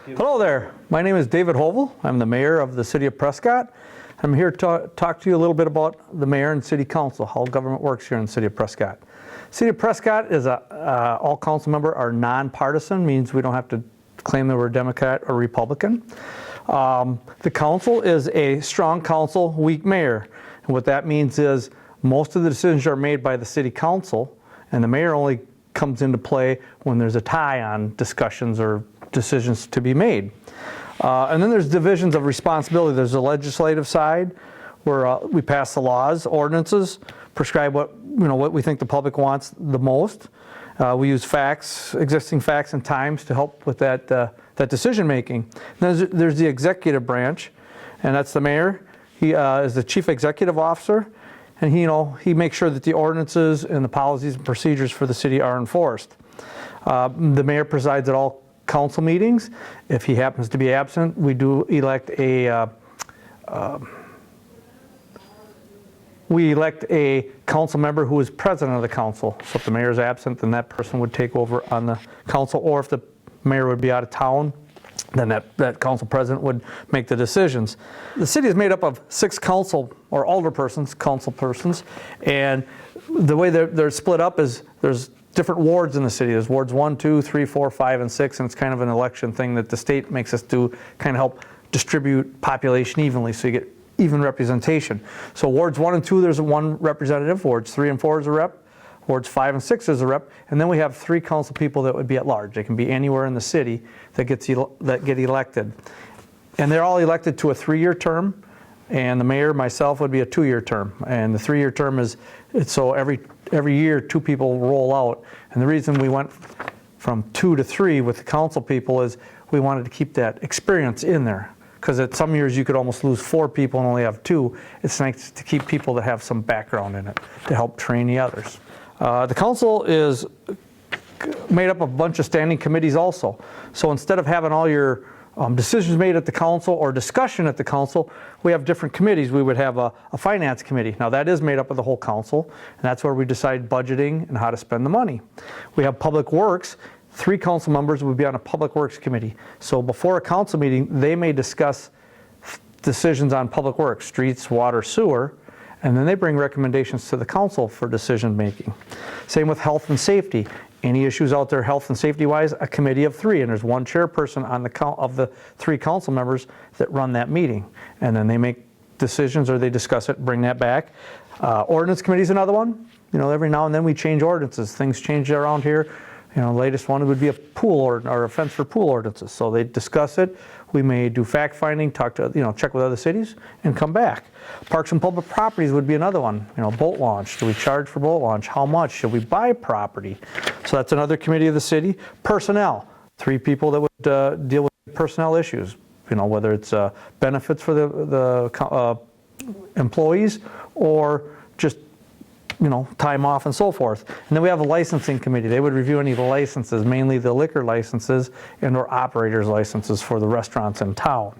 Hello there. My name is David Hovel. I'm the mayor of the city of Prescott. I'm here to talk to you a little bit about the mayor and city council, how government works here in the city of Prescott. City of Prescott is all council members are nonpartisan, means we don't have to claim that we're Democrat or Republican. The council is a strong council, weak mayor. And what that means is most of the decisions are made by the city council, and the mayor only comes into play when there's a tie on discussions or decisions to be made. And then there's divisions of responsibility. There's the legislative side where we pass the laws, ordinances, prescribe what we think the public wants the most. We use facts, existing facts and times to help with that decision making. There's the executive branch, and that's the mayor. He is the chief executive officer, and he makes sure that the ordinances and the policies and procedures for the city are enforced. The mayor presides at all council meetings. If he happens to be absent, we do elect a council member who is president of the council. So if the mayor is absent, then that person would take over on the council, or if the mayor would be out of town, then that council president would make the decisions. The city is made up of 6 council or council persons, and the way they're split up is there's different wards in the city. There's wards 1, 2, 3, 4, 5, and 6, and it's kind of an election thing that the state makes us do, kind of help distribute population evenly so you get even representation. So wards 1 and 2, there's 1 representative. Wards 3 and 4 is a rep. Wards 5 and 6 is a rep. And then we have 3 council people that would be at large. They can be anywhere in the city that get elected. And they're all elected to a 3-year term. And the mayor, myself, would be a 2-year term. And the 3-year term so every year 2 people roll out. And the reason we went from 2 to 3 with the council people is we wanted to keep that experience in there. Because at some years you could almost lose 4 people and only have 2. It's nice to keep people that have some background in it to help train the others. The council is made up of a bunch of standing committees also. So instead of having all your decisions made at the council or discussion at the council, we have different committees. We would have a finance committee. Now that is made up of the whole council, and that's where we decide budgeting and how to spend the money. We have public works. 3 council members would be on a public works committee. So before a council meeting, they may discuss decisions on public works, streets, water, sewer, and then they bring recommendations to the council for decision making. Same with health and safety. Any issues out there health and safety wise, a committee of 3, and there's 1 chairperson on of the 3 council members that run that meeting. And then they make decisions or they discuss it, bring that back. Ordinance committee is another one. Every now and then we change ordinances. Things change around here. The latest one would be a pool or a fence for pool ordinances. So they discuss it. We may do fact finding, talk to check with other cities, and come back. Parks and public properties would be another one. Boat launch. Do we charge for boat launch? How much? Should we buy property? So that's another committee of the city. Personnel. 3 people that would deal with personnel issues. Whether it's benefits for the employees or just time off and so forth. And then we have a licensing committee. They would review any of the licenses, mainly the liquor licenses and or operators licenses for the restaurants in town.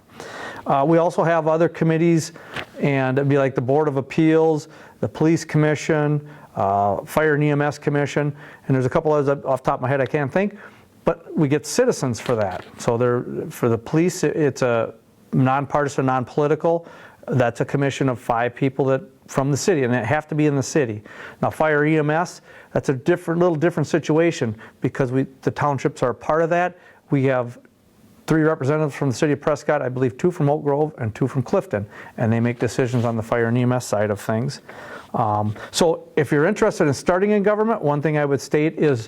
We also have other committees, and it'd be like the Board of Appeals, the Police Commission, Fire and EMS Commission, and there's a couple others off the top of my head I can't think, but we get citizens for that. So for the police, it's a nonpartisan, non-political. That's a commission of 5 people from the city, and they have to be in the city. Now, fire EMS, that's a little different situation because the townships are a part of that. We have 3 representatives from the city of Prescott, I believe 2 from Oak Grove and 2 from Clifton, and they make decisions on the fire and EMS side of things. So if you're interested in starting in government, one thing I would state is,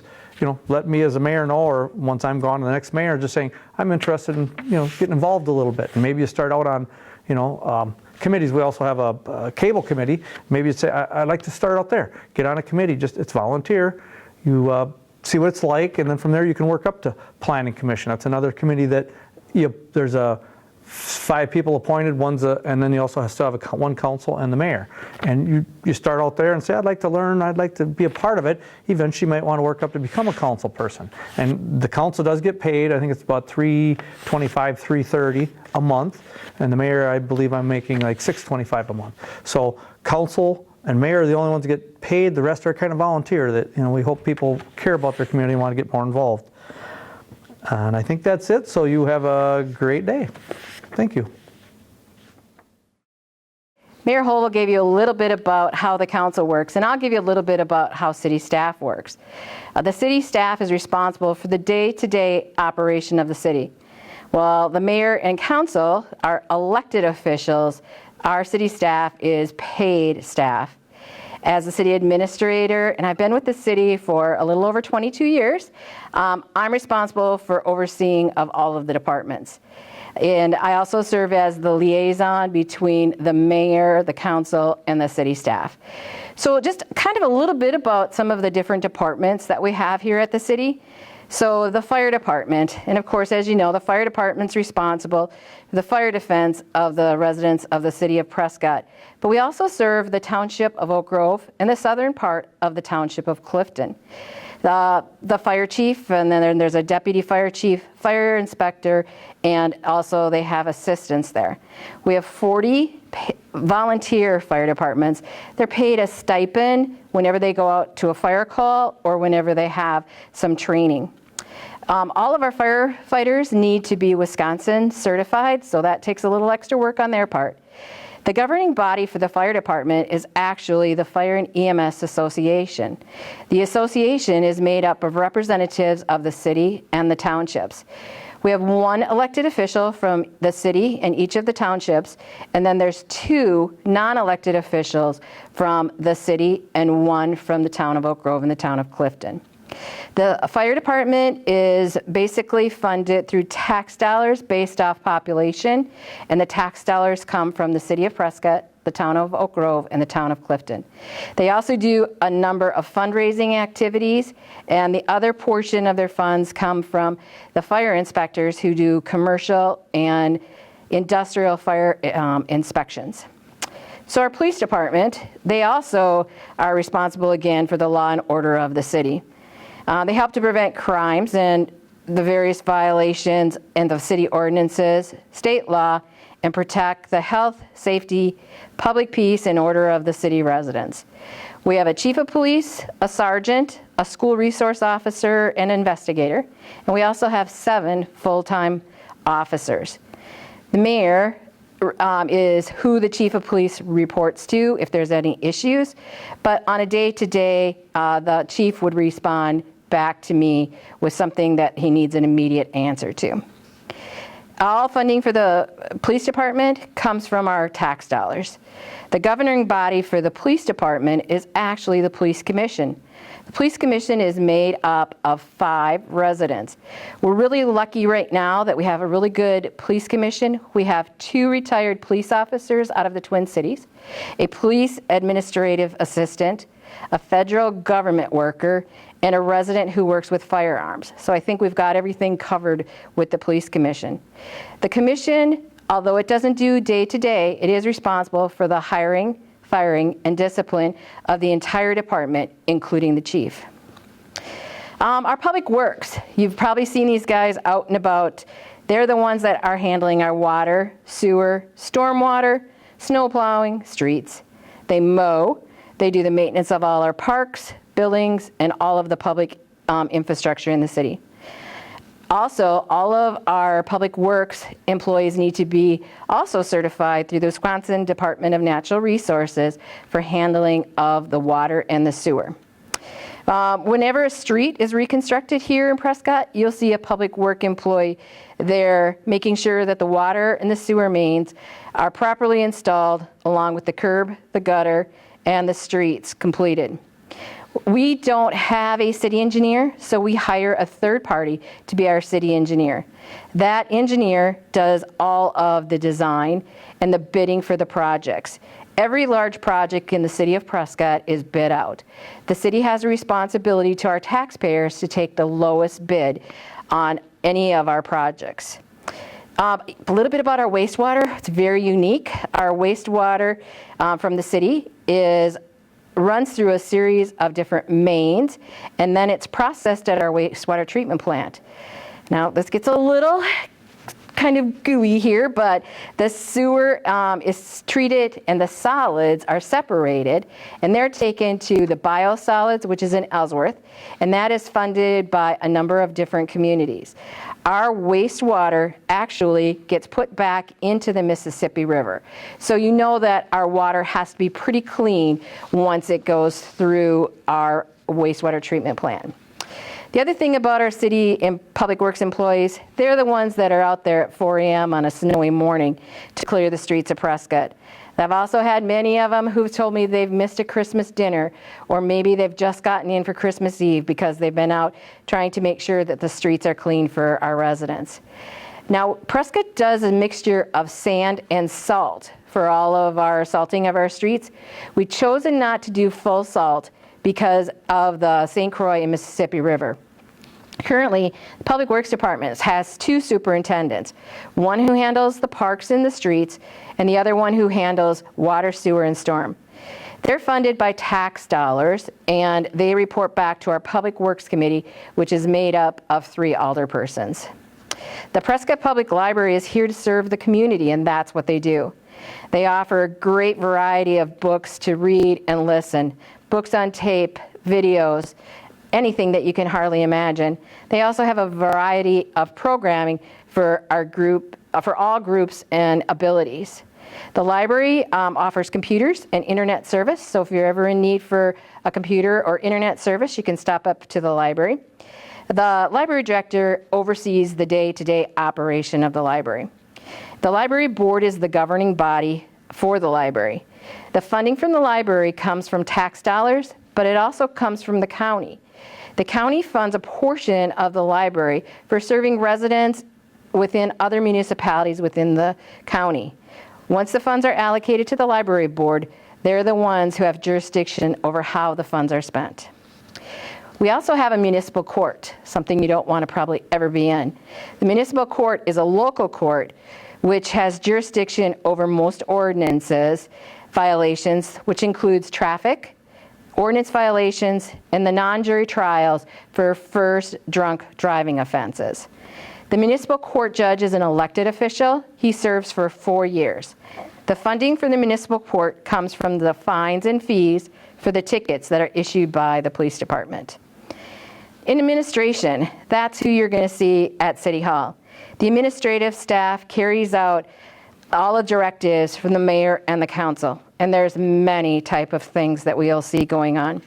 let me as a mayor know, or once I'm gone to the next mayor, just saying, I'm interested in, getting involved a little bit. And maybe you start out on, committees. We also have a cable committee. Maybe you'd say, I'd like to start out there. Get on a committee. It's volunteer. You see what it's like, and then from there you can work up to planning commission. That's another committee that there's 5 people appointed, and then you also still have 1 council and the mayor. And you start out there and say, I'd like to learn, I'd like to be a part of it. Eventually you might want to work up to become a council person. And the council does get paid. I think it's about $325, $330 a month. And the mayor, I believe I'm making like $625 a month. So council and mayor are the only ones that get paid. The rest are kind of volunteer that we hope people care about their community and want to get more involved. And I think that's it, so you have a great day. Thank you. Mayor Hovel gave you a little bit about how the council works, and I'll give you a little bit about how city staff works. The city staff is responsible for the day-to-day operation of the city. While the mayor and council are elected officials, our city staff is paid staff. As the city administrator, and I've been with the city for a little over 22 years, I'm responsible for overseeing of all of the departments. And I also serve as the liaison between the mayor, the council, and the city staff. So just kind of a little bit about some of the different departments that we have here at the city. So the fire department, and of course, as you know, the fire department's responsible for the fire defense of the residents of the city of Prescott. But we also serve the township of Oak Grove and the southern part of the township of Clifton. The fire chief, and then there's a deputy fire chief, fire inspector, and also they have assistants there. We have 40 volunteer fire departments. They're paid a stipend whenever they go out to a fire call or whenever they have some training. All of our firefighters need to be Wisconsin certified, so that takes a little extra work on their part. The governing body for the fire department is actually the Fire and EMS Association. The association is made up of representatives of the city and the townships. We have one elected official from the city and each of the townships, and then there's 2 non-elected officials from the city and 1 from the town of Oak Grove and the town of Clifton. The fire department is basically funded through tax dollars based off population, and the tax dollars come from the city of Prescott, the town of Oak Grove, and the town of Clifton. They also do a number of fundraising activities, and the other portion of their funds come from the fire inspectors who do commercial and industrial fire inspections. So our police department, they also are responsible again for the law and order of the city. They help to prevent crimes and the various violations and the city ordinances, state law, and protect the health, safety, public peace, and order of the city residents. We have a chief of police, a sergeant, a school resource officer, and investigator, and we also have 7 full-time officers. The mayor is who the chief of police reports to if there's any issues, but on a day-to-day, the chief would respond back to me with something that he needs an immediate answer to. All funding for the police department comes from our tax dollars. The governing body for the police department is actually the police commission. The police commission is made up of 5 residents. We're really lucky right now that we have a really good police commission. We have 2 retired police officers out of the Twin Cities, a police administrative assistant, a federal government worker, and a resident who works with firearms. So I think we've got everything covered with the police commission. The commission, although it doesn't do day-to-day, it is responsible for the hiring, firing, and discipline of the entire department, including the chief. Our public works, you've probably seen these guys out and about. They're the ones that are handling our water, sewer, stormwater, snow plowing, streets. They mow, they do the maintenance of all our parks, buildings, and all of the public infrastructure in the city. Also, all of our public works employees need to be also certified through the Wisconsin Department of Natural Resources for handling of the water and the sewer. Whenever a street is reconstructed here in Prescott, you'll see a public work employee there making sure that the water and the sewer mains are properly installed along with the curb, the gutter, and the streets completed. We don't have a city engineer, so we hire a third party to be our city engineer. That engineer does all of the design and the bidding for the projects. Every large project in the city of Prescott is bid out. The city has a responsibility to our taxpayers to take the lowest bid on any of our projects. A little bit about our wastewater. It's very unique. Our wastewater from the city runs through a series of different mains, and then it's processed at our wastewater treatment plant. Now, this gets a little kind of gooey here, but the sewer is treated and the solids are separated, and they're taken to the biosolids, which is in Ellsworth, and that is funded by a number of different communities. Our wastewater actually gets put back into the Mississippi River. So you know that our water has to be pretty clean once it goes through our wastewater treatment plant. The other thing about our city and public works employees, they're the ones that are out there at 4 a.m. on a snowy morning to clear the streets of Prescott. I've also had many of them who've told me they've missed a Christmas dinner, or maybe they've just gotten in for Christmas Eve because they've been out trying to make sure that the streets are clean for our residents. Now, Prescott does a mixture of sand and salt for all of our salting of our streets. We've chosen not to do full salt because of the St. Croix and Mississippi River. Currently, the Public Works Department has 2 superintendents, one who handles the parks and the streets, and the other one who handles water, sewer, and storm. They're funded by tax dollars, and they report back to our Public Works Committee, which is made up of 3 alderpersons. The Prescott Public Library is here to serve the community, and that's what they do. They offer a great variety of books to read and listen, books on tape, videos, anything that you can hardly imagine. They also have a variety of programming for our group, for all groups and abilities. The library offers computers and internet service, so if you're ever in need for a computer or internet service, you can stop up to the library. The library director oversees the day-to-day operation of the library. The library board is the governing body for the library. The funding from the library comes from tax dollars, but it also comes from the county. The county funds a portion of the library for serving residents within other municipalities within the county. Once the funds are allocated to the library board, they're the ones who have jurisdiction over how the funds are spent. We also have a municipal court, something you don't want to probably ever be in. The municipal court is a local court which has jurisdiction over most ordinances violations, which includes traffic, ordinance violations, and the non-jury trials for first drunk driving offenses. The municipal court judge is an elected official. He serves for 4 years. The funding for the municipal court comes from the fines and fees for the tickets that are issued by the police department. In administration, that's who you're going to see at City Hall. The administrative staff carries out all the directives from the mayor and the council, and there's many type of things that we'll see going on.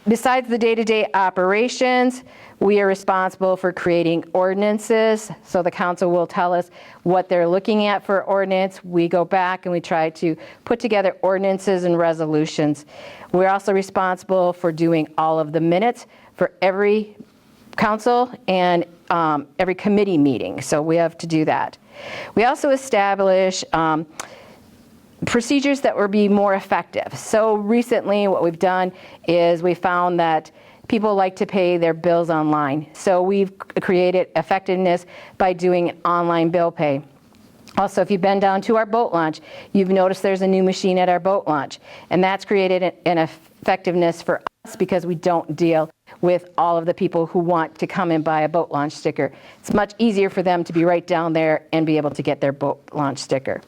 Besides the day-to-day operations, we are responsible for creating ordinances, so the council will tell us what they're looking at for ordinance. We go back and we try to put together ordinances and resolutions. We're also responsible for doing all of the minutes for every council and every committee meeting, so we have to do that. We also establish procedures that will be more effective. So recently what we've done is we found that people like to pay their bills online. So we've created effectiveness by doing an online bill pay. Also, if you've been down to our boat launch, you've noticed there's a new machine at our boat launch. And that's created an effectiveness for us because we don't deal with all of the people who want to come and buy a boat launch sticker. It's much easier for them to be right down there and be able to get their boat launch sticker.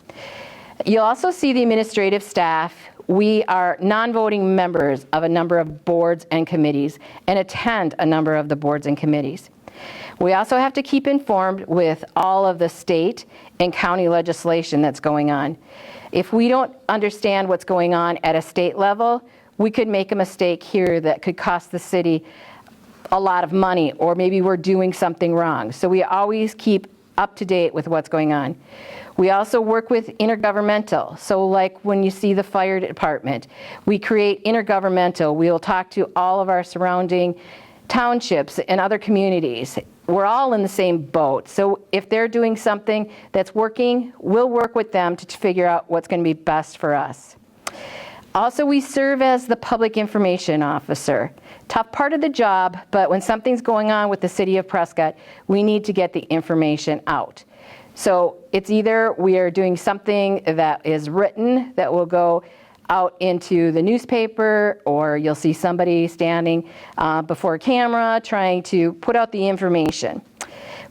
You'll also see the administrative staff. We are non-voting members of a number of boards and committees and attend a number of the boards and committees. We also have to keep informed with all of the state and county legislation that's going on. If we don't understand what's going on at a state level, we could make a mistake here that could cost the city a lot of money, or maybe we're doing something wrong. So we always keep up to date with what's going on. We also work with intergovernmental. So like when you see the fire department, we create intergovernmental. We'll talk to all of our surrounding townships and other communities. We're all in the same boat. So if they're doing something that's working, we'll work with them to figure out what's going to be best for us. Also, we serve as the public information officer. Tough part of the job, but when something's going on with the city of Prescott, we need to get the information out. So it's either we are doing something that is written that will go out into the newspaper, or you'll see somebody standing before a camera trying to put out the information.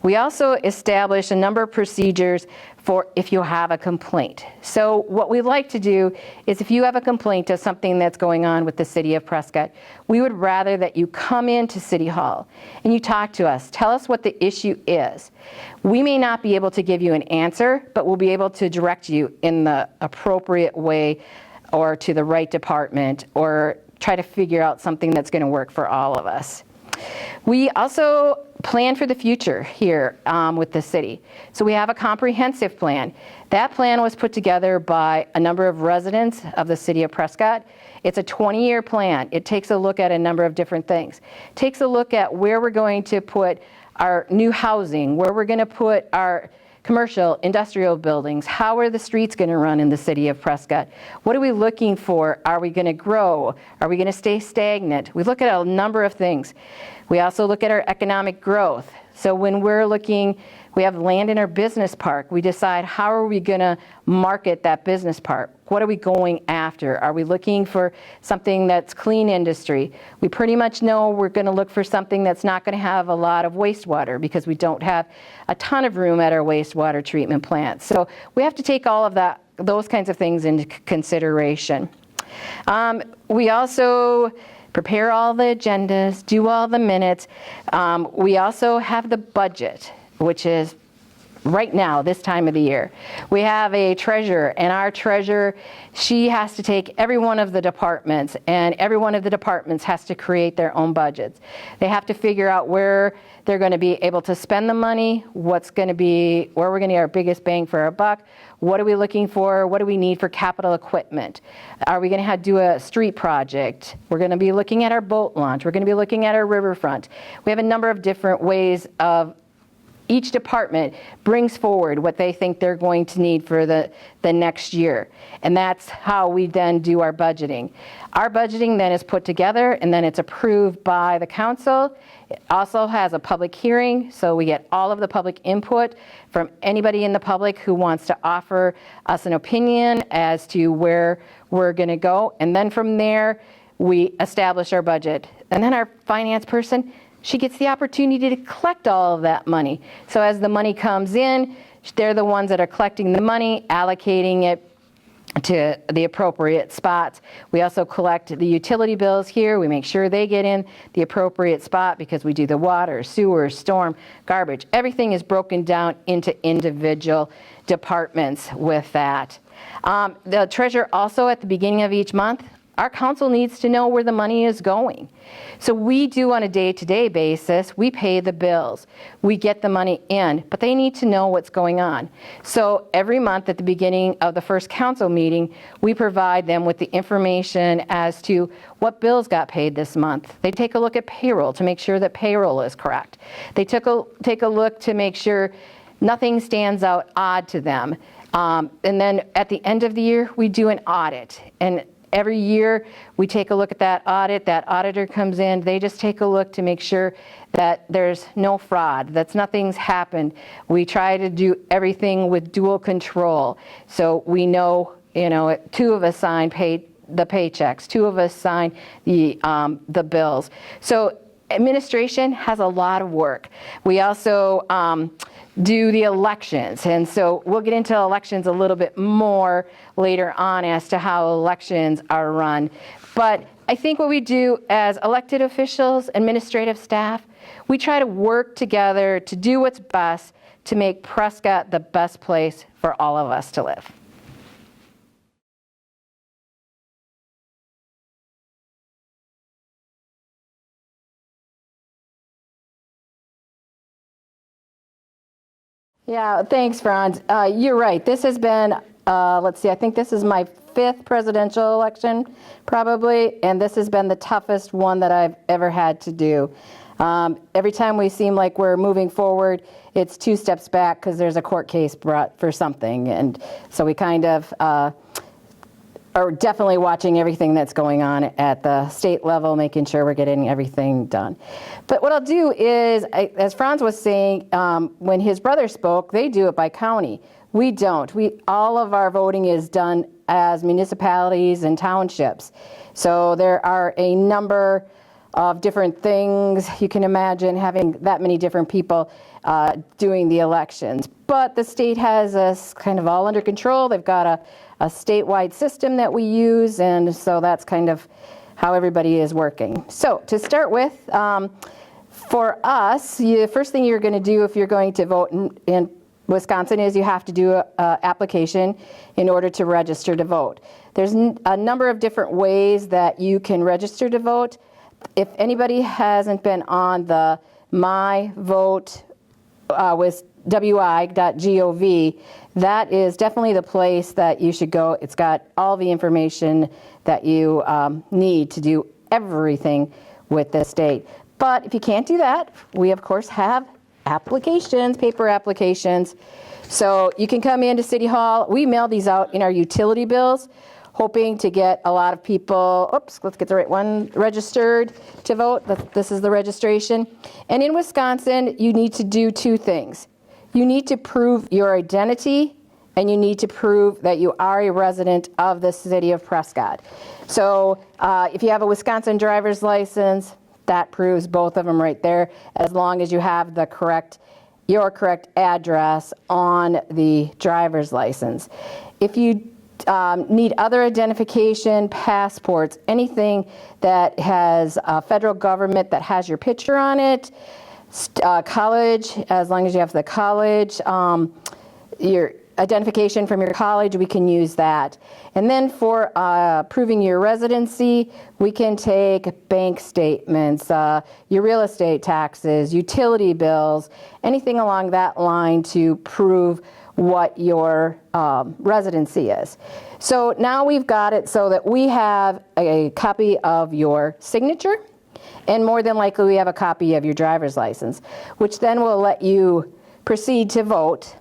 We also establish a number of procedures for if you have a complaint. So what we like to do is if you have a complaint of something that's going on with the city of Prescott, we would rather that you come into City Hall and you talk to us. Tell us what the issue is. We may not be able to give you an answer, but we'll be able to direct you in the appropriate way or to the right department or try to figure out something that's going to work for all of us. We also plan for the future here with the city. So we have a comprehensive plan. That plan was put together by a number of residents of the city of Prescott. It's a 20-year plan. It takes a look at a number of different things. It takes a look at where we're going to put our new housing, where we're going to put our commercial, industrial buildings. How are the streets going to run in the city of Prescott? What are we looking for? Are we going to grow? Are we going to stay stagnant? We look at a number of things. We also look at our economic growth. So when we're looking, we have land in our business park. We decide how are we going to market that business park? What are we going after? Are we looking for something that's clean industry? We pretty much know we're going to look for something that's not going to have a lot of wastewater because we don't have a ton of room at our wastewater treatment plants. So we have to take all of that, those kinds of things into consideration. We also prepare all the agendas, do all the minutes. We also have the budget, which is right now, this time of the year. We have a treasurer, and our treasurer, she has to take every one of the departments, and every one of the departments has to create their own budgets. They have to figure out where they're going to be able to spend the money, what's going to be, where we're going to get our biggest bang for our buck, what are we looking for, what do we need for capital equipment, are we going to do a street project, we're going to be looking at our boat launch, we're going to be looking at our riverfront. We have a number of different ways of each department brings forward what they think they're going to need for the next year. And that's how we then do our budgeting. Our budgeting then is put together and then it's approved by the council. It also has a public hearing, so we get all of the public input from anybody in the public who wants to offer us an opinion as to where we're going to go. And then from there, we establish our budget. And then our finance person, she gets the opportunity to collect all of that money. So as the money comes in, they're the ones that are collecting the money, allocating it to the appropriate spots. We also collect the utility bills here. We make sure they get in the appropriate spot because we do the water, sewer, storm, garbage. Everything is broken down into individual departments with that. The treasurer also at the beginning of each month, our council needs to know where the money is going. So we do on a day-to-day basis, we pay the bills. We get the money in, but they need to know what's going on. So every month at the beginning of the first council meeting, we provide them with the information as to what bills got paid this month. They take a look at payroll to make sure that payroll is correct. They take a look to make sure nothing stands out odd to them. And then at the end of the year, we do an audit. And every year, we take a look at that audit. That auditor comes in. They just take a look to make sure that there's no fraud, that nothing's happened. We try to do everything with dual control. So we know, two of us sign the paychecks, two of us sign the bills. So administration has a lot of work. We also do the elections, and so we'll get into elections a little bit more later on as to how elections are run. But I think what we do as elected officials, administrative staff, we try to work together to do what's best to make Prescott the best place for all of us to live. Yeah, thanks, Franz. You're right. This has been, let's see, I think this is my 5th presidential election, probably, and this has been the toughest one that I've ever had to do. Every time we seem like we're moving forward, it's 2 steps back because there's a court case brought for something, and so we kind of are definitely watching everything that's going on at the state level, making sure we're getting everything done. But what I'll do is, as Franz was saying, when his brother spoke, they do it by county. We don't. All of our voting is done as municipalities and townships. So there are a number of different things. You can imagine having that many different people doing the elections. But the state has us kind of all under control. They've got a statewide system that we use, and so that's kind of how everybody is working. So to start with, for us, the first thing you're going to do if you're going to vote in Wisconsin is you have to do an application in order to register to vote. There's a number of different ways that you can register to vote. If anybody hasn't been on the My Vote with wi.gov, that is definitely the place that you should go. It's got all the information that you need to do everything with the state. But if you can't do that, we of course have applications, paper applications. So you can come into City Hall. We mail these out in our utility bills, hoping to get a lot of people, let's get the right one, registered to vote. This is the registration. And in Wisconsin, you need to do two things. You need to prove your identity, and you need to prove that you are a resident of the city of Prescott. So if you have a Wisconsin driver's license, that proves both of them right there, as long as you have your correct address on the driver's license. If you need other identification, passports, anything that has a federal government that has your picture on it, college, as long as you have the college, your identification from your college, we can use that. And then for proving your residency, we can take bank statements, your real estate taxes, utility bills, anything along that line to prove what your residency is. So now we've got it so that we have a copy of your signature, and more than likely we have a copy of your driver's license, which then will let you proceed to vote.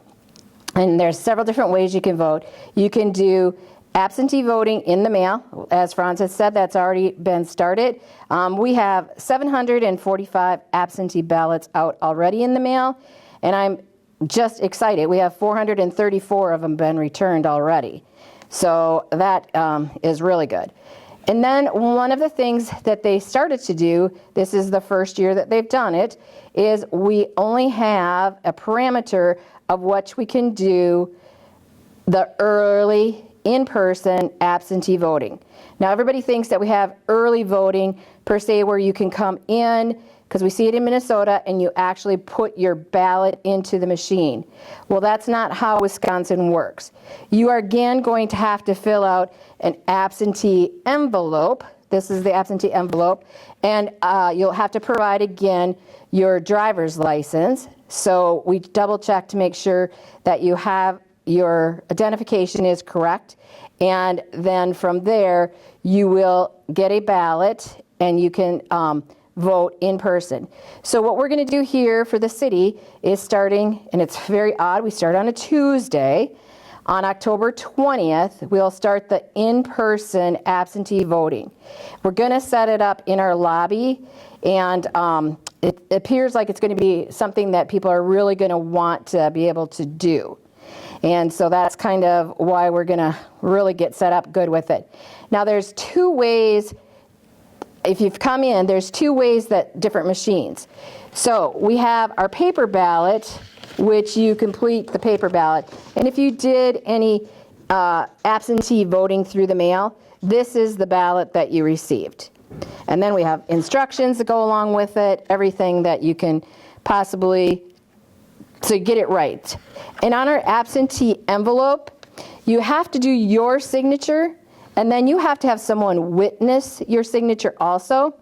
And there's several different ways you can vote. You can do absentee voting in the mail. As Franz has said, that's already been started. We have 745 absentee ballots out already in the mail, and I'm just excited. We have 434 of them been returned already. So that is really good. And then one of the things that they started to do, this is the first year that they've done it, is we only have a parameter of which we can do the early in-person absentee voting. Now everybody thinks that we have early voting per se where you can come in, because we see it in Minnesota, and you actually put your ballot into the machine. Well, that's not how Wisconsin works. You are again going to have to fill out an absentee envelope. This is the absentee envelope, and you'll have to provide again your driver's license. So we double check to make sure that you have your identification is correct, and then from there you will get a ballot and you can vote in person. So what we're going to do here for the city is starting, and it's very odd, we start on a Tuesday. On October 20th, we'll start the in-person absentee voting. We're going to set it up in our lobby, and it appears like it's going to be something that people are really going to want to be able to do. And so that's kind of why we're going to really get set up good with it. Now there's two ways, if you've come in, there's two ways that different machines. So we have our paper ballot, which you complete the paper ballot. And if you did any absentee voting through the mail, this is the ballot that you received. And then we have instructions that go along with it, everything that you can possibly, to get it right. And on our absentee envelope, you have to do your signature, and then you have to have someone witness your signature also.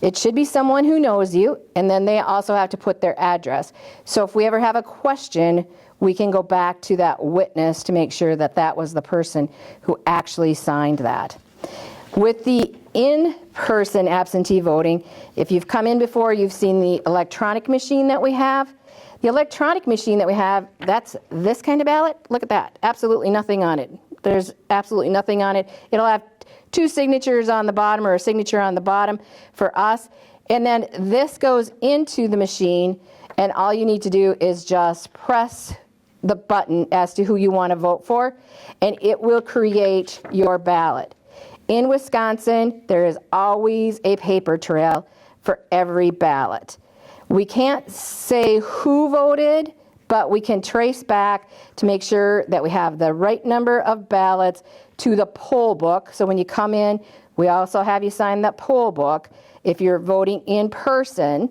It should be someone who knows you, and then they also have to put their address. So if we ever have a question, we can go back to that witness to make sure that that was the person who actually signed that. With the in-person absentee voting, if you've come in before, you've seen the electronic machine that we have. The electronic machine that we have, that's this kind of ballot. Look at that, absolutely nothing on it. There's absolutely nothing on it. It'll have two signatures on the bottom, or a signature on the bottom for us. And then this goes into the machine, and all you need to do is just press the button as to who you want to vote for, and it will create your ballot. In Wisconsin, there is always a paper trail for every ballot. We can't say who voted, but we can trace back to make sure that we have the right number of ballots to the poll book. So when you come in, we also have you sign that poll book if you're voting in person.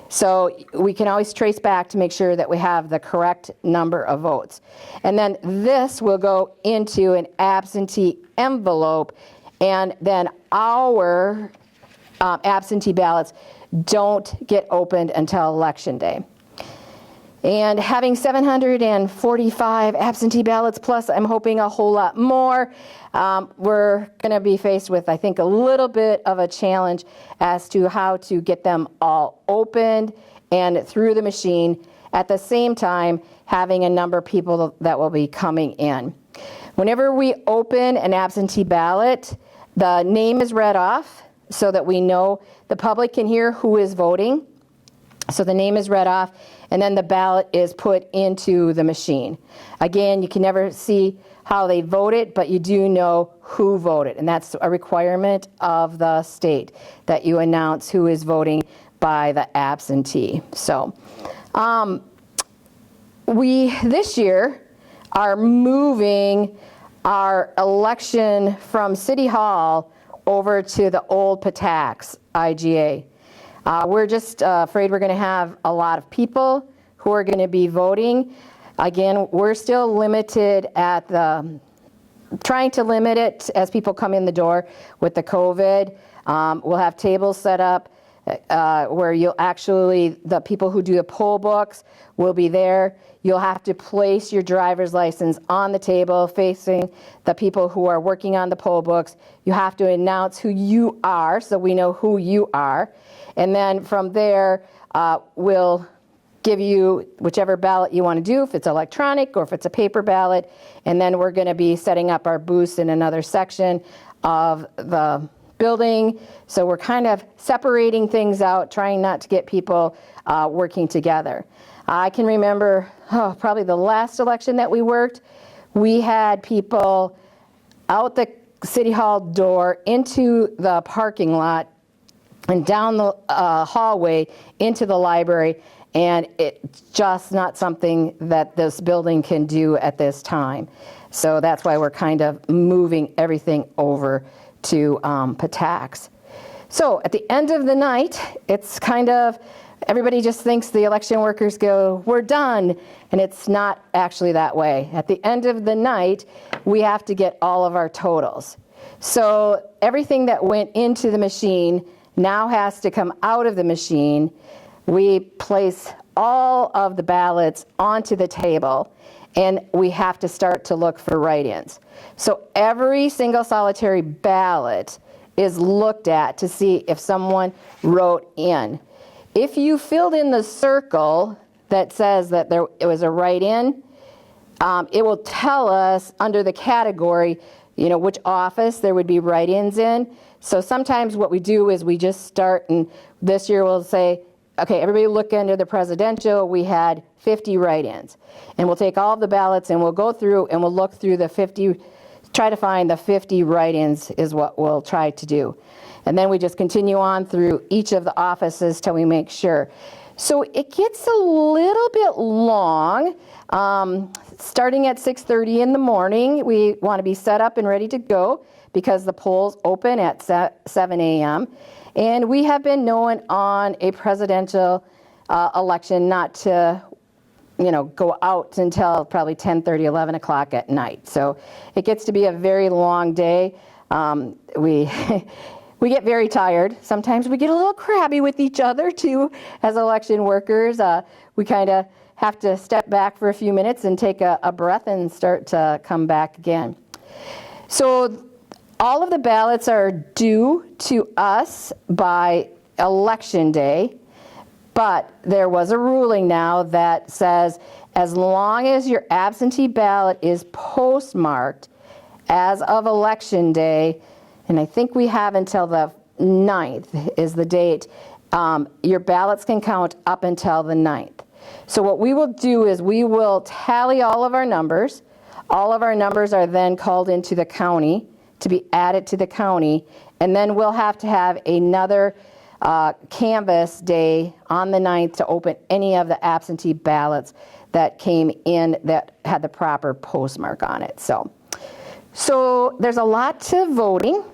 So we can always trace back to make sure that we have the correct number of votes. And then this will go into an absentee envelope, and then our absentee ballots don't get opened until Election Day. And having 745 absentee ballots, plus I'm hoping a whole lot more, we're going to be faced with, I think, a little bit of a challenge as to how to get them all opened and through the machine, at the same time having a number of people that will be coming in. Whenever we open an absentee ballot, the name is read off so that we know the public can hear who is voting. So the name is read off, and then the ballot is put into the machine. Again, you can never see how they voted, but you do know who voted, and that's a requirement of the state, that you announce who is voting by the absentee. So we this year are moving our election from City Hall over to the old Patax IGA. We're just afraid we're going to have a lot of people who are going to be voting. Again, we're still limited at trying to limit it as people come in the door with the COVID. We'll have tables set up where the people who do the poll books will be there. You'll have to place your driver's license on the table facing the people who are working on the poll books. You have to announce who you are so we know who you are. And then from there, we'll give you whichever ballot you want to do, if it's electronic or if it's a paper ballot. And then we're going to be setting up our booths in another section of the building. So we're kind of separating things out, trying not to get people working together. I can remember probably the last election that we worked, we had people out the City Hall door into the parking lot and down the hallway into the library, and it's just not something that this building can do at this time. So that's why we're kind of moving everything over to Patax. So at the end of the night, it's kind of, everybody just thinks the election workers go, we're done, and it's not actually that way. At the end of the night, we have to get all of our totals. So everything that went into the machine now has to come out of the machine. We place all of the ballots onto the table, and we have to start to look for write-ins. So every single solitary ballot is looked at to see if someone wrote in. If you filled in the circle that says that it was a write-in, it will tell us under the category, which office there would be write-ins in. So sometimes what we do is we just start, and this year we'll say, okay, everybody look under the presidential, we had 50 write-ins. And we'll take all of the ballots and we'll go through and we'll look through the 50, try to find the 50 write-ins is what we'll try to do. And then we just continue on through each of the offices till we make sure. So it gets a little bit long. Starting at 6:30 in the morning, we want to be set up and ready to go because the polls open at 7 a.m. And we have been known on a presidential election not to go out until probably 10:30, 11 o'clock at night. So it gets to be a very long day. We get very tired. Sometimes we get a little crabby with each other too as election workers. We kind of have to step back for a few minutes and take a breath and start to come back again. So all of the ballots are due to us by Election Day, but there was a ruling now that says as long as your absentee ballot is postmarked as of Election Day, and I think we have until the 9th is the date, your ballots can count up until the 9th. So what we will do is we will tally all of our numbers. All of our numbers are then called into the county to be added to the county, and then we'll have to have another canvass day on the 9th to open any of the absentee ballots that came in that had the proper postmark on it. So there's a lot to voting.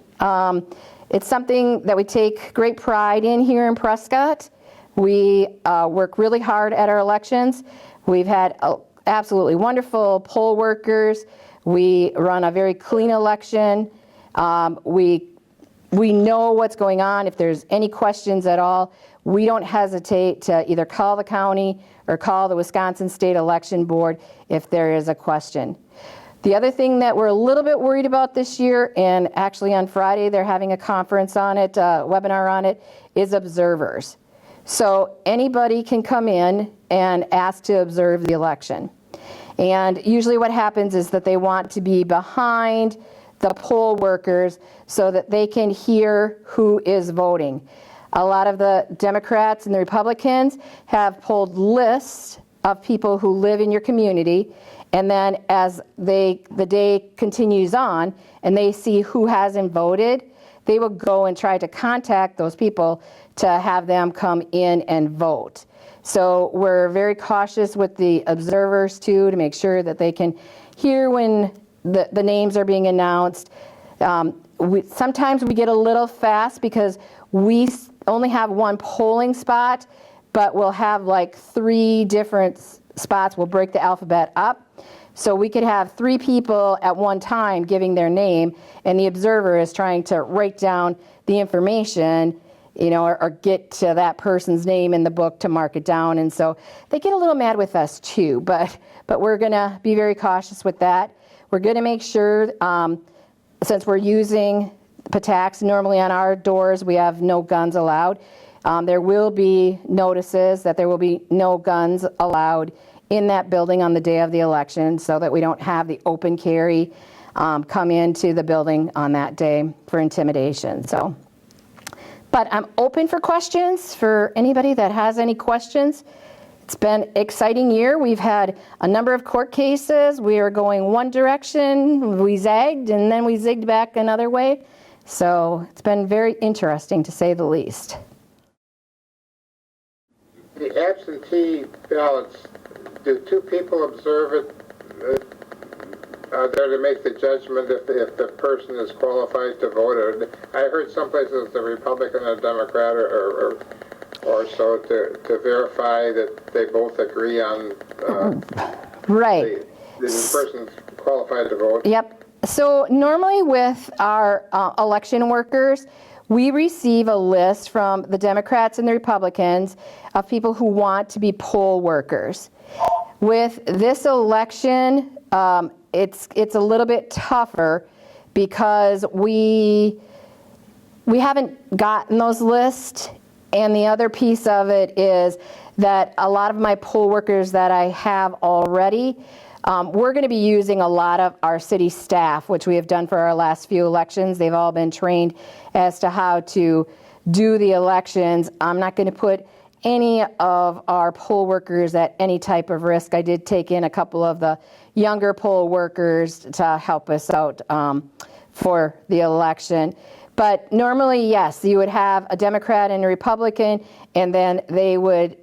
It's something that we take great pride in here in Prescott. We work really hard at our elections. We've had absolutely wonderful poll workers. We run a very clean election. We know what's going on. If there's any questions at all, we don't hesitate to either call the county or call the Wisconsin State Election Board if there is a question. The other thing that we're a little bit worried about this year, and actually on Friday they're having a conference on it, webinar on it, is observers. So anybody can come in and ask to observe the election. And usually what happens is that they want to be behind the poll workers so that they can hear who is voting. A lot of the Democrats and the Republicans have pulled lists of people who live in your community, and then as the day continues on and they see who hasn't voted, they will go and try to contact those people to have them come in and vote. So we're very cautious with the observers too, to make sure that they can hear when the names are being announced. Sometimes we get a little fast because we only have one polling spot, but we'll have like 3 different spots. We'll break the alphabet up. So we could have 3 people at one time giving their name, and the observer is trying to write down the information, or get to that person's name in the book to mark it down. And so they get a little mad with us too, but we're gonna be very cautious with that. We're gonna make sure, since we're using Patax, normally on our doors we have no guns allowed. There will be notices that there will be no guns allowed in that building on the day of the election, so that we don't have the open carry come into the building on that day for intimidation. But I'm open for questions for anybody that has any questions. It's been an exciting year. We've had a number of court cases. We are going one direction, we zagged, and then we zigged back another way. So it's been very interesting, to say the least. The absentee ballots, do 2 people observe it? Are there to make the judgment if the person is qualified to vote? Or I heard some places the Republican or Democrat or so to verify that they both agree on right. the person's qualified to vote. Yep. So normally with our election workers, we receive a list from the Democrats and the Republicans of people who want to be poll workers. With this election, it's a little bit tougher because we haven't gotten those lists, and the other piece of it is that a lot of my poll workers that I have already, we're going to be using a lot of our city staff, which we have done for our last few elections. They've all been trained as to how to do the elections. I'm not going to put any of our poll workers at any type of risk. I did take in a couple of the younger poll workers to help us out for the election. But normally, yes, you would have a Democrat and a Republican, and then they would,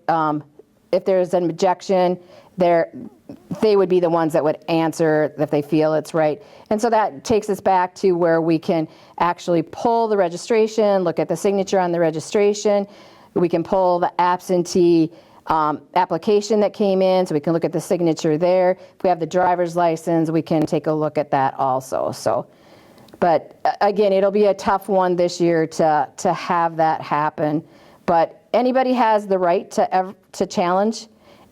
if there's an objection, they would be the ones that would answer if they feel it's right. And so that takes us back to where we can actually pull the registration, look at the signature on the registration. We can pull the absentee application that came in, so we can look at the signature there. If we have the driver's license, we can take a look at that also. But again, it'll be a tough one this year to have that happen. But anybody has the right to challenge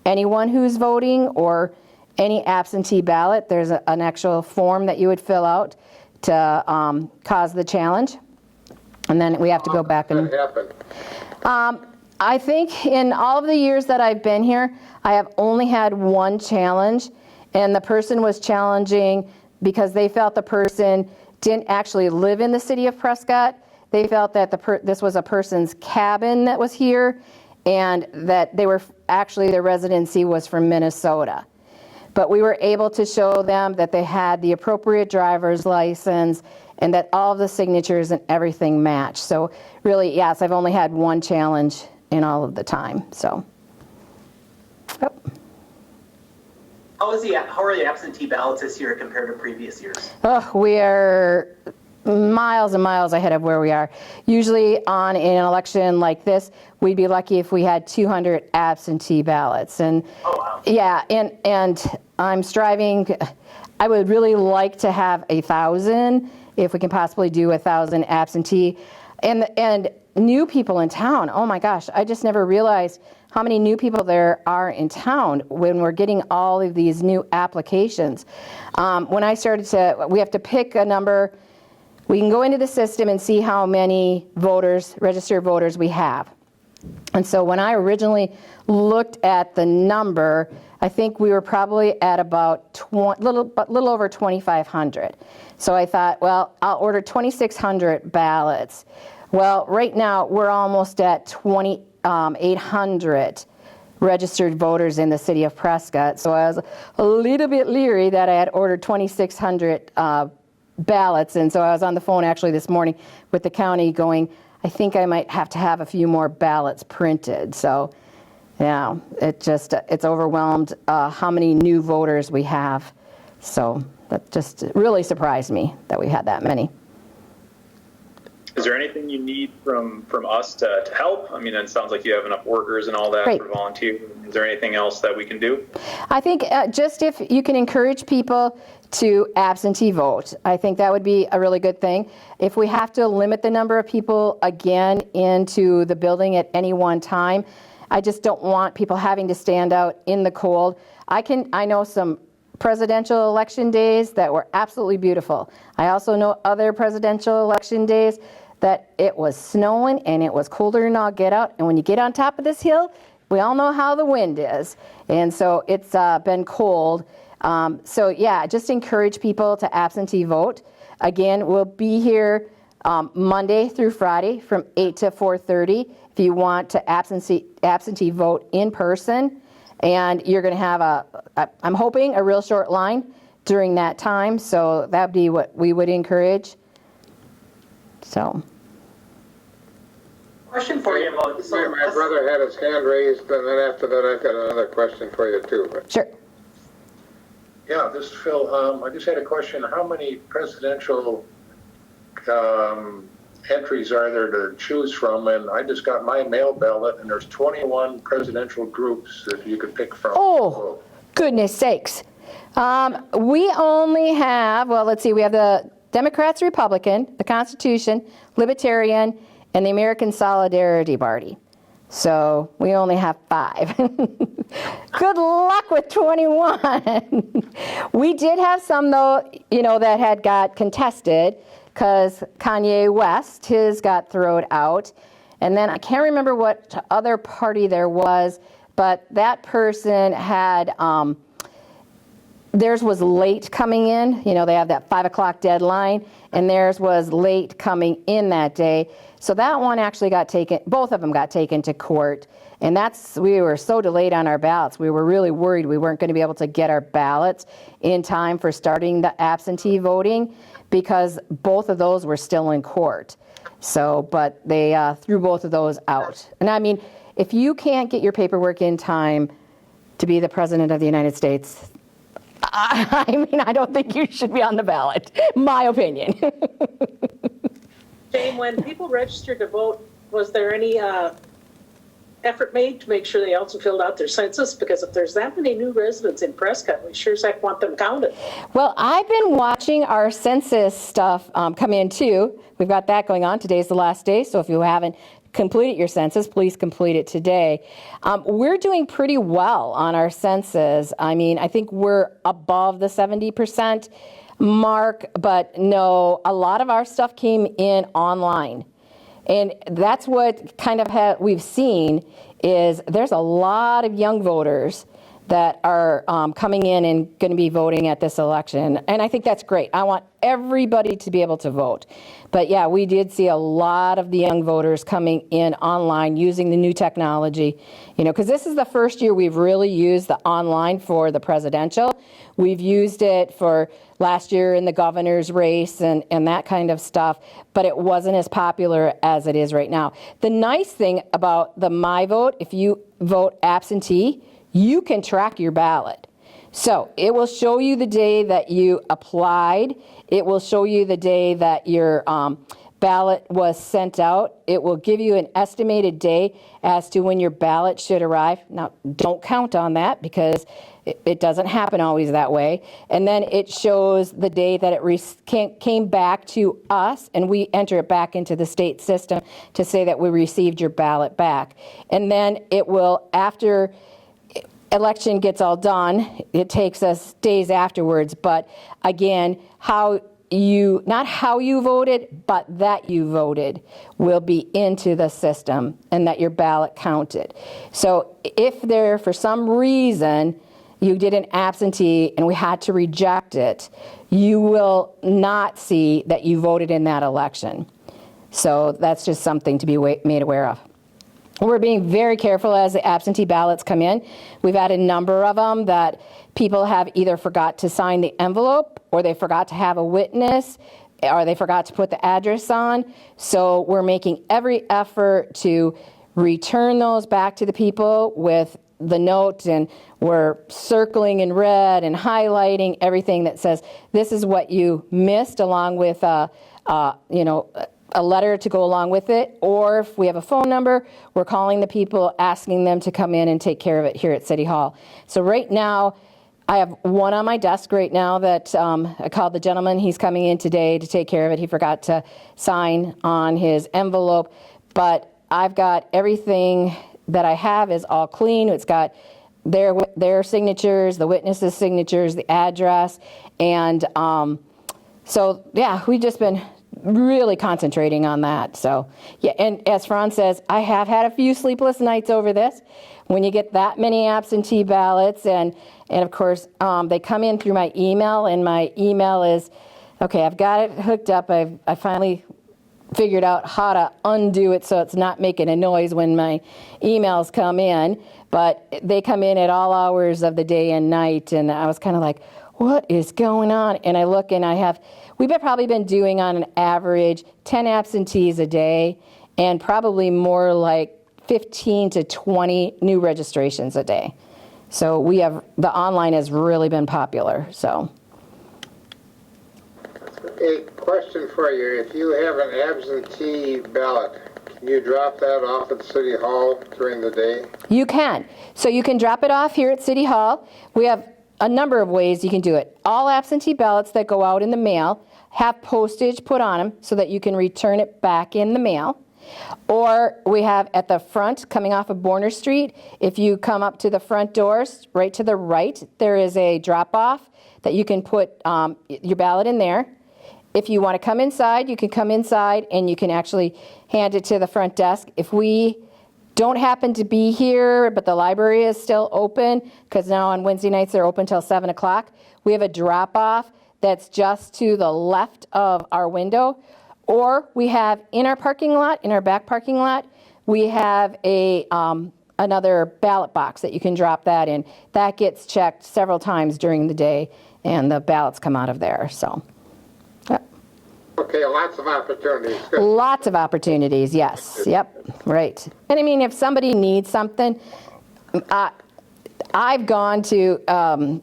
anyone who's voting or any absentee ballot. There's an actual form that you would fill out to cause the challenge. And then we have to go back and... What happened? I think in all of the years that I've been here, I have only had one challenge, and the person was challenging because they felt the person didn't actually live in the city of Prescott. They felt that this was a person's cabin that was here, and that they were actually, their residency was from Minnesota. But we were able to show them that they had the appropriate driver's license and that all of the signatures and everything matched. So really, yes, I've only had one challenge in all of the time, so. Yep. How are the absentee ballots this year compared to previous years? Oh, we are miles and miles ahead of where we are. Usually on an election like this, we'd be lucky if we had 200 absentee ballots. And oh, wow. Yeah, and I'm striving, I would really like to have 1,000, if we can possibly do 1,000 absentee. And new people in town, oh my gosh, I just never realized how many new people there are in town when we're getting all of these new applications. When I started we have to pick a number. We can go into the system and see how many voters, registered voters we have. And so when I originally looked at the number, I think we were probably at about little over 2,500. So I thought, well, I'll order 2,600 ballots. Well, right now we're almost at 2,800 registered voters in the city of Prescott. So I was a little bit leery that I had ordered 2,600 ballots. And so I was on the phone actually this morning with the county going, I think I might have to have a few more ballots printed. So yeah, it's overwhelmed how many new voters we have. So that just really surprised me that we had that many. Is there anything you need from us to help? I mean, it sounds like you have enough workers and all that Great. for volunteers. Is there anything else that we can do? I think just if you can encourage people to absentee vote, I think that would be a really good thing. If we have to limit the number of people again into the building at any one time, I just don't want people having to stand out in the cold. I know some presidential election days that were absolutely beautiful. I also know other presidential election days that it was snowing and it was colder than all get out. And when you get on top of this hill, we all know how the wind is. And so it's been cold. So yeah, just encourage people to absentee vote. Again, we'll be here Monday through Friday from 8 to 4:30 if you want to absentee vote in person. And you're going to have I'm hoping, a real short line during that time. So that would be what we would encourage. So. Question for you about My brother had his hand raised, and then after that I've got another question for you too. But. Sure. Yeah, this is Phil. I just had a question. How many presidential entries are there to choose from? And I just got my mail ballot, and there's 21 presidential groups that you could pick from. Oh, goodness sakes. We only have, well, let's see, we have the Democrats, Republican, the Constitution, Libertarian, and the American Solidarity Party. So we only have 5. Good luck with 21. We did have some, though, that had got contested because Kanye West, his got thrown out. And then I can't remember what other party there was, but that person had, theirs was late coming in. They have that 5 o'clock deadline, and theirs was late coming in that day. So that one actually got taken, both of them got taken to court. And we were so delayed on our ballots. We were really worried we weren't going to be able to get our ballots in time for starting the absentee voting because both of those were still in court. So, but they threw both of those out. And I mean, if you can't get your paperwork in time to be the President of the United States, I don't think you should be on the ballot, my opinion. Jayne, when people registered to vote, was there any effort made to make sure they also filled out their census? Because if there's that many new residents in Prescott, we sure as heck want them counted. Well, I've been watching our census stuff come in too. We've got that going on. Today's the last day, so if you haven't completed your census, please complete it today. We're doing pretty well on our census. I mean, I think we're above the 70% mark, but no, a lot of our stuff came in online. And that's what kind of we've seen is there's a lot of young voters that are coming in and going to be voting at this election. And I think that's great. I want everybody to be able to vote. But yeah, we did see a lot of the young voters coming in online using the new technology, because this is the first year we've really used the online for the presidential. We've used it for last year in the governor's race and that kind of stuff, but it wasn't as popular as it is right now. The nice thing about the My Vote, if you vote absentee, you can track your ballot. So it will show you the day that you applied. It will show you the day that your ballot was sent out. It will give you an estimated day as to when your ballot should arrive. Now, don't count on that because it doesn't happen always that way. And then it shows the day that it came back to us, and we enter it back into the state system to say that we received your ballot back. And then it will, after election gets all done, it takes us days afterwards, but again, not how you voted, but that you voted will be into the system and that your ballot counted. So if there, for some reason, you did an absentee and we had to reject it, you will not see that you voted in that election. So that's just something to be made aware of. We're being very careful as the absentee ballots come in. We've had a number of them that people have either forgot to sign the envelope, or they forgot to have a witness, or they forgot to put the address on. So we're making every effort to return those back to the people with the note, and we're circling in red and highlighting everything that says this is what you missed, along with a letter to go along with it, or if we have a phone number, we're calling the people, asking them to come in and take care of it here at City Hall. So right now, I have one on my desk right now that I called the gentleman. He's coming in today to take care of it. He forgot to sign on his envelope, but I've got everything that I have is all clean. It's got their signatures, the witnesses' signatures, the address, and so yeah, we've just been really concentrating on that. So yeah, and as Franz says, I have had a few sleepless nights over this. When you get that many absentee ballots, and of course they come in through my email, and my email is, okay, I've got it hooked up. I finally figured out how to undo it so it's not making a noise when my emails come in, but they come in at all hours of the day and night, and I was kind of like, what is going on? And I look, and we've probably been doing on an average 10 absentees a day, and probably more like 15 to 20 new registrations a day. So the online has really been popular. So, a question for you: if you have an absentee ballot, can you drop that off at City Hall during the day? You can. So you can drop it off here at City Hall. We have a number of ways you can do it. All absentee ballots that go out in the mail have postage put on them so that you can return it back in the mail. Or we have at the front, coming off of Borner Street, if you come up to the front doors, right to the right, there is a drop-off that you can put your ballot in there. If you want to come inside, you can come inside and you can actually hand it to the front desk. If we don't happen to be here, but the library is still open, because now on Wednesday nights they're open till 7 o'clock, we have a drop-off that's just to the left of our window. Or we have in our parking lot, in our back parking lot, we have another ballot box that you can drop that in. That gets checked several times during the day, and the ballots come out of there. So, yep. Okay, lots of opportunities. Lots of opportunities, yes. Yep, right. And I mean, if somebody needs something, I've gone to,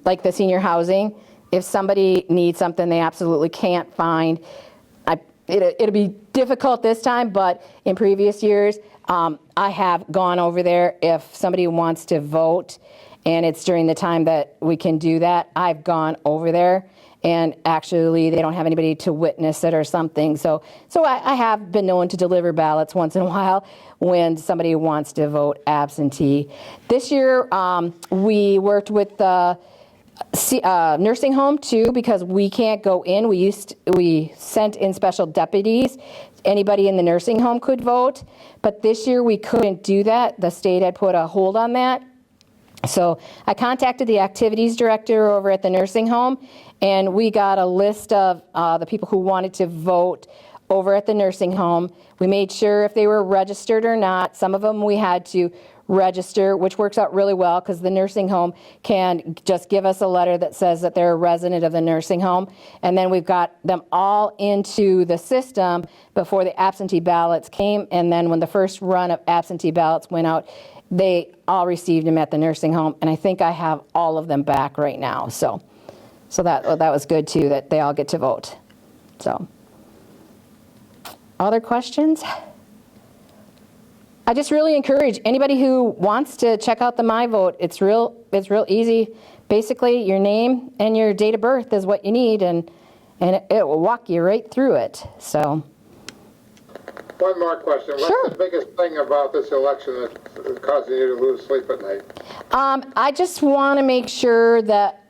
like the senior housing, if somebody needs something they absolutely can't find, it'll be difficult this time, but in previous years, I have gone over there. If somebody wants to vote and it's during the time that we can do that, I've gone over there, and actually they don't have anybody to witness it or something. So I have been known to deliver ballots once in a while when somebody wants to vote absentee. This year, we worked with the nursing home too, because we can't go in. We sent in special deputies. Anybody in the nursing home could vote, but this year we couldn't do that. The state had put a hold on that. So I contacted the activities director over at the nursing home, and we got a list of the people who wanted to vote over at the nursing home. We made sure if they were registered or not. Some of them we had to register, which works out really well because the nursing home can just give us a letter that says that they're a resident of the nursing home. And then we've got them all into the system before the absentee ballots came. And then when the first run of absentee ballots went out, they all received them at the nursing home. And I think I have all of them back right now. So that was good too, that they all get to vote. So, other questions? I just really encourage anybody who wants to check out the My Vote. It's real easy. Basically, your name and your date of birth is what you need, and it will walk you right through it. So. One more question. Sure. What's the biggest thing about this election that's causing you to lose sleep at night? I just want to make sure that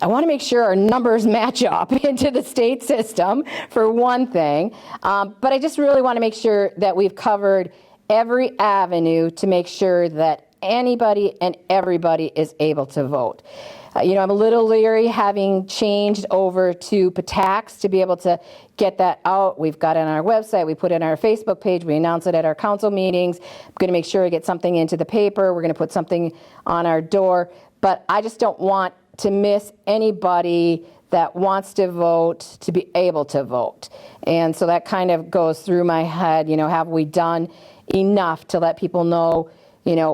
our numbers match up into the state system, for one thing. But I just really want to make sure that we've covered every avenue to make sure that anybody and everybody is able to vote. I'm a little leery having changed over to Patax to be able to get that out. We've got it on our website. We put it on our Facebook page. We announce it at our council meetings. I'm going to make sure we get something into the paper. We're going to put something on our door. But I just don't want to miss anybody that wants to vote to be able to vote. And so that kind of goes through my head, have we done enough to let people know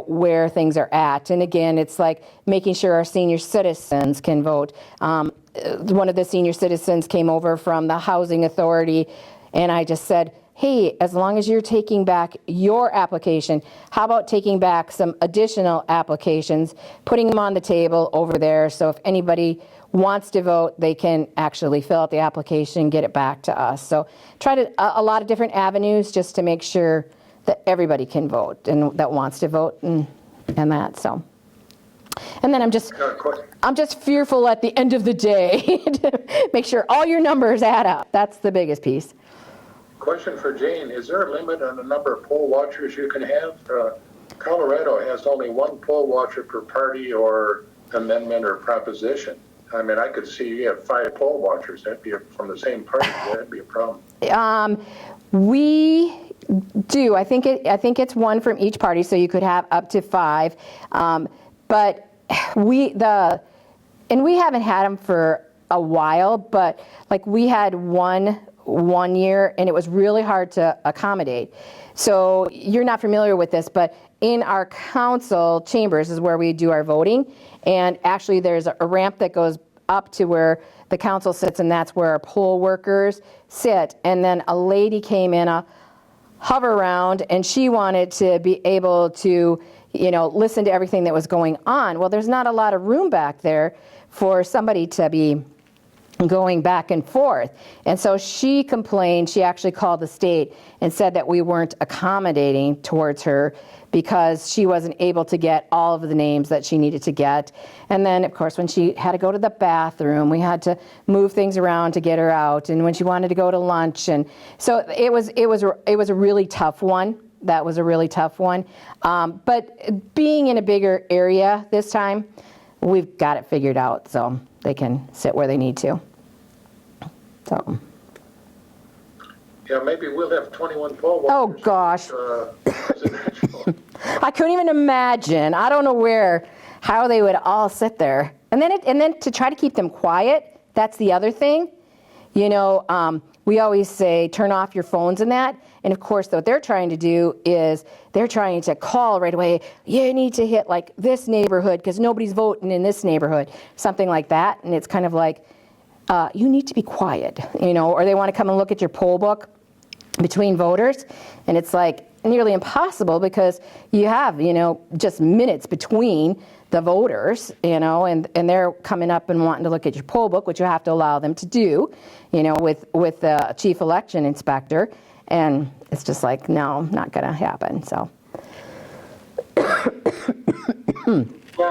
where things are at. And again, it's like making sure our senior citizens can vote. One of the senior citizens came over from the housing authority, and I just said, hey, as long as you're taking back your application, how about taking back some additional applications, putting them on the table over there, so if anybody wants to vote, they can actually fill out the application, get it back to us. So try a lot of different avenues just to make sure that everybody can vote and that wants to vote and that. So, and then I'm just fearful at the end of the day to make sure all your numbers add up. That's the biggest piece. Question for Jayne: is there a limit on the number of poll watchers you can have? Colorado has only one poll watcher per party or amendment or proposition. I mean, I could see you have 5 poll watchers. That'd be from the same party. That'd be a problem. We do. I think it's one from each party, so you could have up to 5. But we haven't had them for a while. But like we had one year, and it was really hard to accommodate. So you're not familiar with this, but in our council chambers is where we do our voting, and actually there's a ramp that goes up to where the council sits, and that's where our poll workers sit. And then a lady came in a hover round, and she wanted to be able to, listen to everything that was going on. Well, there's not a lot of room back there for somebody to be going back and forth. And so she complained. She actually called the state and said that we weren't accommodating towards her because she wasn't able to get all of the names that she needed to get. And then, of course, when she had to go to the bathroom, we had to move things around to get her out. And when she wanted to go to lunch, and so it was a really tough one. That was a really tough one. But being in a bigger area this time, we've got it figured out, so they can sit where they need to. So. Yeah, maybe we'll have 21 poll watchers. Oh, gosh. I couldn't even imagine. I don't know how they would all sit there. And then to try to keep them quiet, that's the other thing. We always say turn off your phones and that. And of course, what they're trying to do is they're trying to call right away. You need to hit like this neighborhood because nobody's voting in this neighborhood, something like that. And it's kind of like, you need to be quiet, or they want to come and look at your poll book between voters. And it's like nearly impossible because you have, just minutes between the voters, and they're coming up and wanting to look at your poll book, which you have to allow them to do, with the chief election inspector. And it's just like, no, not going to happen. So. Yeah,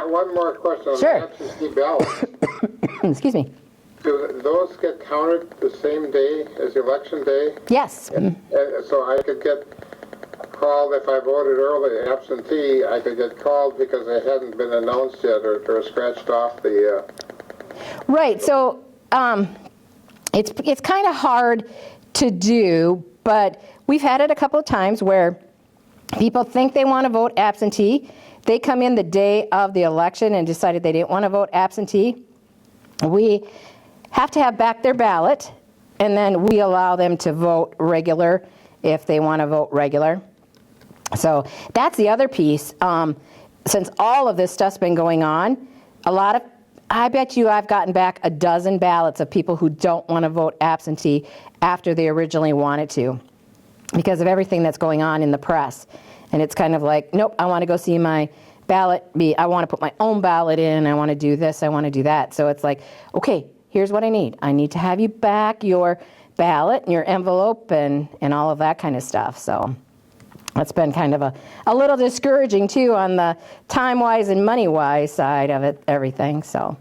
one more question on Sure. the absentee ballots. Excuse me. Do those get counted the same day as election day? Yes. So I could get called if I voted early absentee. I could get called because it hadn't been announced yet or scratched off the. Right, so it's kind of hard to do, but we've had it a couple of times where people think they want to vote absentee. They come in the day of the election and decided they didn't want to vote absentee. We have to have back their ballot, and then we allow them to vote regular if they want to vote regular. So that's the other piece. Since all of this stuff's been going on, I bet you I've gotten back a dozen ballots of people who don't want to vote absentee after they originally wanted to because of everything that's going on in the press. And it's kind of like, nope, I want to go see my ballot. I want to put my own ballot in. I want to do this. I want to do that. So it's like, okay, here's what I need. I need to have you back your ballot and your envelope and all of that kind of stuff. So that's been kind of a little discouraging too on the time-wise and money-wise side of it, everything. So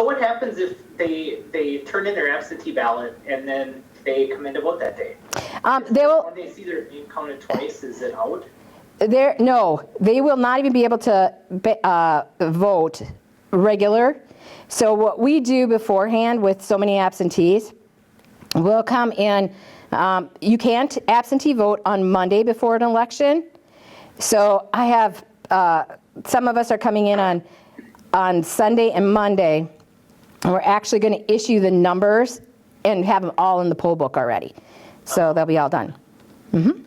what happens if they turn in their absentee ballot and then they come in to vote that day? They will. When they see their name counted twice, is it out? No, they will not even be able to vote regular. So what we do beforehand with so many absentees, we'll come in. You can't absentee vote on Monday before an election. So I have some of us are coming in on Sunday and Monday. And we're actually going to issue the numbers and have them all in the poll book already. So they'll be all done. Mm-hmm.